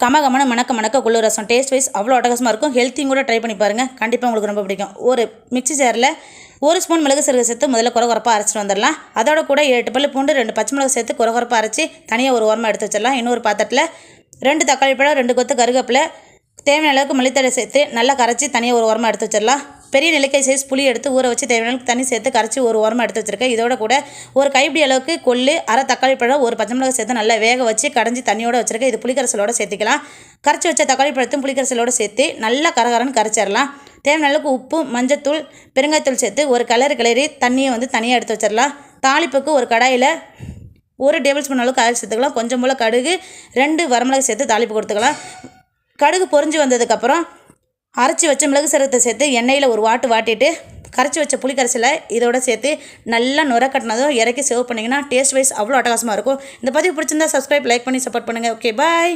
கமகமன மணக்க மணக்க குள்ளு ரசம் taste wise அவ்வளோ அட்டகாசமாக இருக்கும். ஹெல்த்தியும் கூட ட்ரை பண்ணி பாருங்கள், கண்டிப்பாக உங்களுக்கு ரொம்ப பிடிக்கும். ஒரு மிக்ஸி ஜாரில் 1 ஸ்பூன் மிளகு சீரகம் சேர்த்து முதல்ல குறப்பாக அரைச்சிட்டு வந்துடலாம். அதோட கூட 8 பல்லு பூண்டு 2 பச்சை மிளகு சேர்த்து குறப்பாக அரைச்சி தனியாக ஒரு ஓரமாக எடுத்து வச்சிடலாம். இன்னொரு பாத்திரத்தில் 2 தக்காளி பழம் 2 கொத்து கருவேப்பிலை தேவையான அளவுக்கு மல்லித்தழை சேர்த்து நல்லா கரைச்சி தனியாக ஒரு ஓரமாக எடுத்து வச்சிடலாம். பெரிய நெல்லிக்காய் சைஸ் புளி எடுத்து ஊற வச்சு தேவையான அளவுக்கு தண்ணி சேர்த்து கரைச்சி ஒரு ஓரமாக எடுத்து வச்சிருக்கேன். இதோட கூட ஒரு கைப்பிடி அளவுக்கு கொள்ளு, அரை தக்காளி பழம், 1 பச்சை மிளகாய் சேர்த்து நல்லா வேக வச்சு கடைஞ்சி தண்ணியோட வச்சிருக்கேன். இது புளிக்கரைசலோடு சேர்த்திக்கலாம். கரைச்சி வச்ச தக்காளி பழத்தையும் புளிக்கரைசலோடு சேர்த்து நல்லா கரகரன்னு கரைச்சிடலாம். தேவையான அளவுக்கு உப்பு, மஞ்சத்தூள், பெருங்காயத்தூள் சேர்த்து ஒரு கிளறி தண்ணியை தனியாக எடுத்து வச்சிடலாம். தாளிப்புக்கு ஒரு கடாயில் 1 டேபிள் ஸ்பூன் அளவுக்கு ஆயில் சேர்த்துக்கலாம். கொஞ்சம் போல் கடுகு, 2 வரமிளகாய் சேர்த்து தாளிப்பு கொடுத்துக்கலாம். கடுகு பொரிஞ்சு வந்ததுக்கப்புறம் அரைச்சி வச்ச மிளகு சீரகத்தை சேர்த்து எண்ணெயில் ஒரு வாட்டிட்டு கரைச்சி வச்ச புளி கரைசலை இதோட சேர்த்து நல்லா நுர கட்டினதும் இறக்கி சர்வ் பண்ணிங்கன்னா டேஸ்ட் வைஸ் அவ்வளோ அட்டகாசமாக இருக்கும். இந்த பதிவு பிடிச்சிருந்தா சப்ஸ்கிரைப், லைக் பண்ணி சப்போர்ட் பண்ணுங்கள். ஓகே, பாய்.